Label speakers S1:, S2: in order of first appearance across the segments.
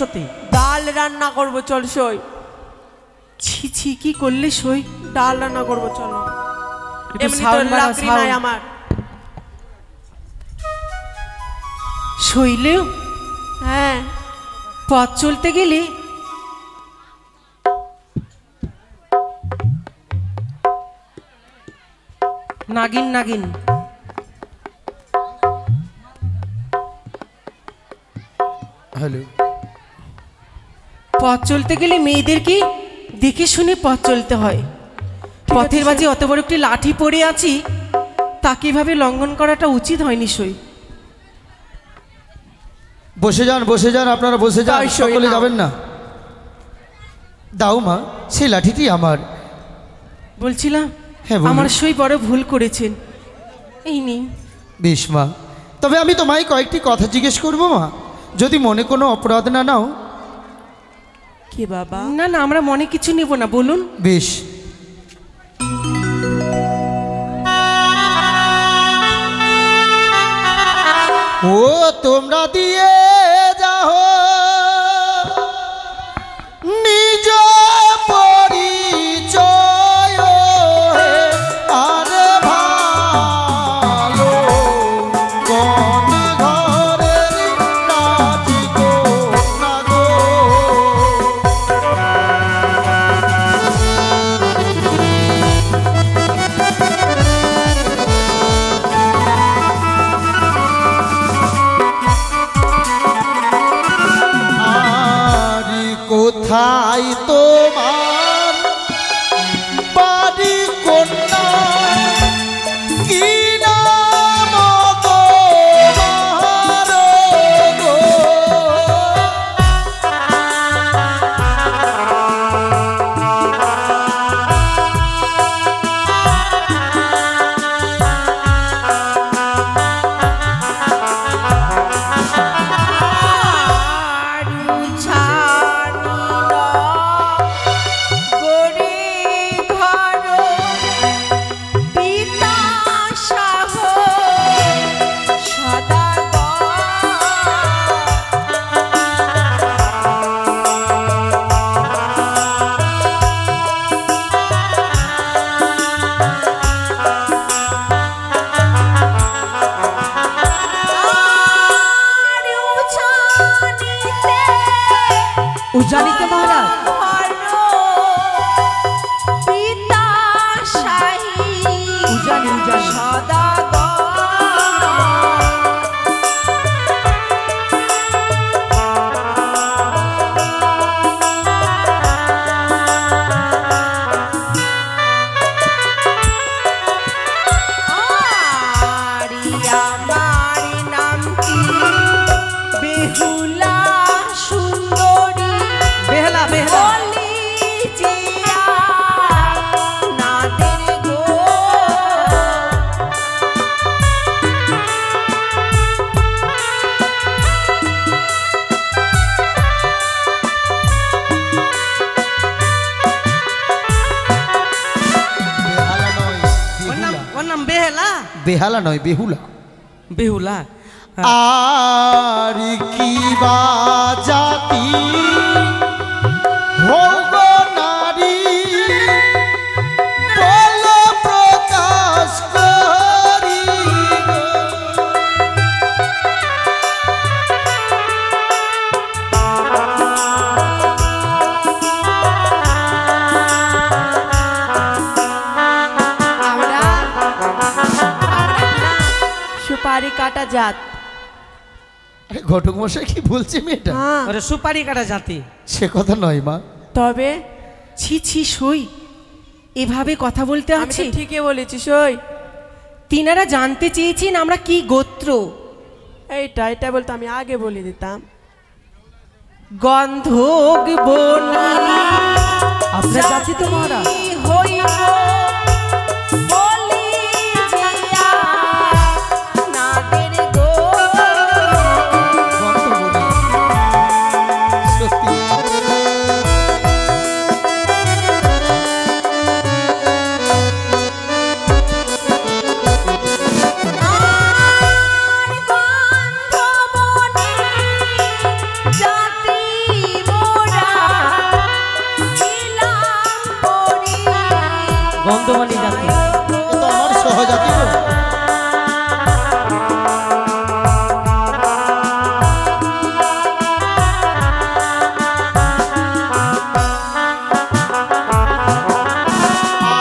S1: সত্যি
S2: ডাল রান্না করবো, চল সই।
S3: ছি ছি, কি করলে সই?
S2: ডাল রান্না করবো, চলো।
S3: একটু
S2: এমনি তো
S3: সাউন্ড বাড়াও,
S2: লাকড়ি নাই
S3: সাউন্ড।
S2: আমার।
S3: সইলেও
S2: হ্যাঁ,
S3: পথ চলতে গেলে নাগিন নাগিন।
S4: হ্যালো,
S3: পথ চলতে গেলে মেয়েদেরকে দেখে শুনে পথ চলতে হয়। পথের মাঝে অত বড় একটি লাঠি পড়ে আছি, তাকে এভাবে লঙ্ঘন করাটা উচিত হয়নি সই।
S4: বসে যান বসে যান, আপনারা বসে যান,
S2: তাই সই
S4: সকলে
S2: নাও।
S4: যাবেন না। দাও মা, সেই লাঠিটি আমার।
S3: বলছিলাম
S4: হ্যাঁ, বলুন।
S3: আমার সই বড় ভুল করেছেন, এই নিন।
S4: বেশ মা, তবে আমি তোমায় কয়েকটি কথা জিজ্ঞেস করবো মা, যদি মনে কোনো অপরাধ না নাও।
S2: কি বাবা?
S3: না না, আমরা মনে কিছু নেব না, বলুন।
S4: বেশ। ও তোমরা দিয়ে যাও নিজ পরিচয়, আর ভালো কোন ঘরের রাজি গো না গো। কোথায় তোমার বাড়ি, কন্যা কি নাম তোমার গো?
S1: উজানিতে মহারাজ উজানি উজানি বেহলা বেহলা
S4: বেহালা নয়,
S3: ওর নাম বেহেলা,
S4: বেহালা নয়, বেহুলা।
S3: বেহুলা।
S4: আর কি বা জাতি হোক নারী, বল প্রকাশ করি গো।
S2: সুপারি কাটা জাত।
S4: আরে ঘটক মশাই কি বলছে মেয়েটা?
S2: হ্যাঁ,
S3: ওরে সুপারি কাটা জাতি।
S4: সে কথা নয় মা।
S2: তবে
S3: ছি ছি সই, এভাবে কথা বলতে
S2: আমি
S3: আছে?
S2: তো ঠিকই বলেছি সই।
S3: তিনারা জানতে চেয়েছেন আমরা কি গোত্র।
S2: এটা বলতো আমি আগে বলে দিতাম।
S3: গন্ধক বনি
S1: আপনার জাতি তো মহারাজ
S3: হইব বলি জিয়া নাদের গো।
S4: গন্ধ বলি। সত্যি
S3: আর গন্ধ বনি জাতি
S1: গন্ধমানি জাতি।
S4: এ তো আমার সহজাতি গো।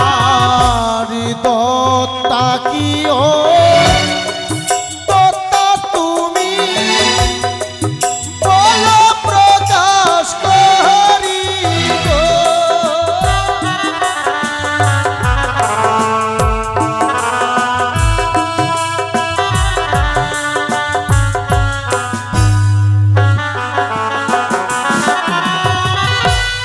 S4: আর দত্তা কি ও দত্তা তুমি বলো প্রকাশ করি গো।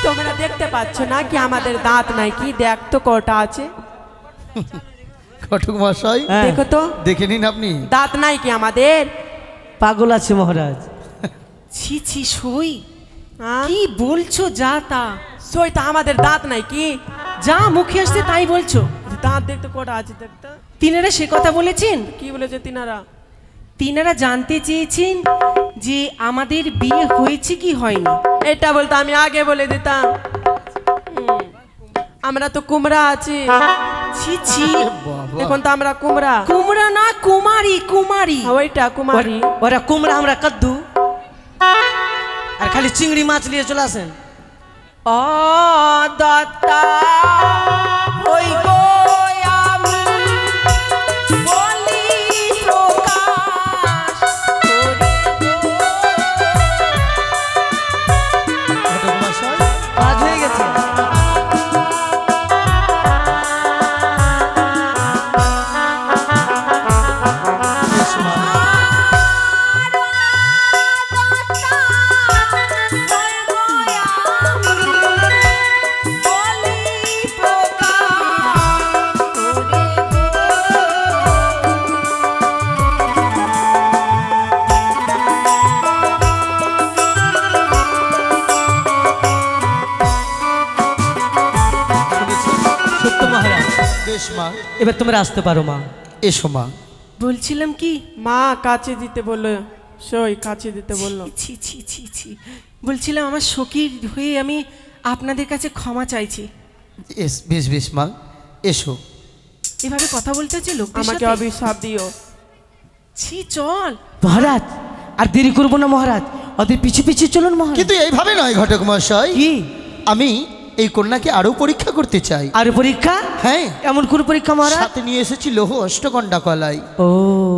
S2: তোমরা দেখতে পাচ্ছ না কি আমাদের দাঁত নাই কি? দেখ তো কটা আছে,
S4: ঘটক মশাই
S1: হ্যাঁ।
S2: দেখো তো
S4: দেখে নিন আপনি।
S2: দাঁত নাই কি আমাদের?
S1: পাগল আছে মহারাজ।
S3: ছি ছি সই,
S2: হ্যাঁ?
S3: কি বলছো যা তা?
S2: সই তা আমাদের দাঁত নাই কি?
S3: যা মুখে আসছে তাই বলছো।
S2: দাঁত দেখতে কটা আছে দেখতে।
S3: তিনারা সে কথা বলেছেন?
S2: কি বলেছে তিনারা?
S3: তিনারা জানতে চেয়েছেন যে আমাদের বিয়ে হয়েছে কি হয়নি।
S2: এটা বলতে আমি আগে বলে দিতাম। আমরা তো কুমড়া আছি,
S3: ছি ছি,
S2: এখন তো আমরা কুমড়া।
S3: কুমড়া না কুমারী, কুমারী।
S2: ওইটা কুমারী।
S1: ওরা কুমড়া আমরা কদ্দু, আর খালি চিংড়ি মাছ নিয়ে চলে আসেন।
S2: ও দত্তা ওই গো আমি বলি প্রকাশ করে গো।
S4: ঘটক মশাই
S1: কাজ হয়ে গেছে।
S4: বেশ মা। শুনেছেন?
S1: সত্য মহারাজ,
S4: বেশ মা,
S1: এবার তোমরা আসতে পারো মা।
S4: এসো মা।
S3: বলছিলাম কি,
S2: মা কাছে দিতে বললো, সই কাছে দিতে বললো।
S3: ছি ছি ছি ছি, বলছিলাম আমার সখীর হয়ে আমি আপনাদের কাছে ক্ষমা চাইছি।
S4: বেশ বেশ মা, এসো।
S3: এভাবে কথা বলতে হচ্ছে লোকদের
S2: আমাকে
S3: সাথে?
S2: অভিশাপ দিও।
S3: ছি চল।
S1: মহারাজ আর দেরি করবো না মহারাজ, ওদের পিছু পিছু চলুন মহারাজ।
S4: কিন্তু এইভাবে নয় ঘটক মশাই,
S1: কি
S4: আমি এই কন্যাকে আরো পরীক্ষা করতে চাই।
S1: আর পরীক্ষা?
S4: হ্যাঁ,
S1: এমন কোন পরীক্ষা মহারাজ?
S4: সাথে নিয়ে এসেছি লৌহ অষ্টগন্ডা কলাই।
S1: ও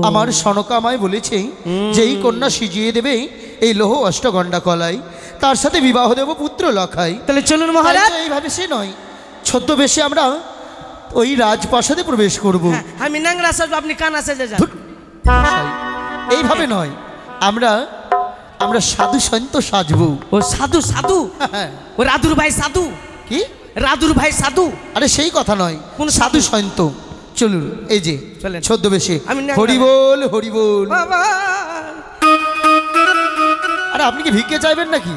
S4: আমার সনকা আমায় বলেছে যে এই কন্যা সিজিয়ে দেবে এই লৌহ অষ্টগন্ডা কলাই, তার সাথে বিবাহ দেব পুত্র লখাই।
S1: তাহলে চলুন
S4: তাই
S1: মহারাজ।
S4: তো এইভাবে সে নয়, ছদ্মবেশে আমরা ওই রাজপ্রাসাদে প্রবেশ করব।
S1: হ্যাঁ, আমি ন্যাংরা সাজবো, আপনি কানা সেজে যান।
S4: মশাই, এইভাবে নয়, আমরা আমরা সাধু সন্ত সাজবো।
S1: ও সাধু সাধু,
S4: হ্যাঁ।
S1: ও রাধুর ভাই সাধু,
S4: কি?
S1: রাধুর ভাই সাধু।
S4: আরে সেই কথা নয়,
S1: কোন
S4: সাধু সন্ত। চলুন, এই যে
S1: চলেন।
S4: ছদ্মবেশে।
S1: আমি ন্যাংরা।
S4: হরি বল হরি বল।
S1: বাবা,
S4: আরে আপনি কি ভিক্ষে চাইবেন নাকি?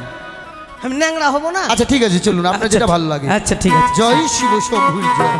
S1: আমি ন্যাংরা হব না?
S4: আচ্ছা ঠিক আছে, চলুন, আপনার যেটা ভালো লাগে।
S1: আচ্ছা ঠিক আছে।
S4: জয় শিব শম্ভুর জয়।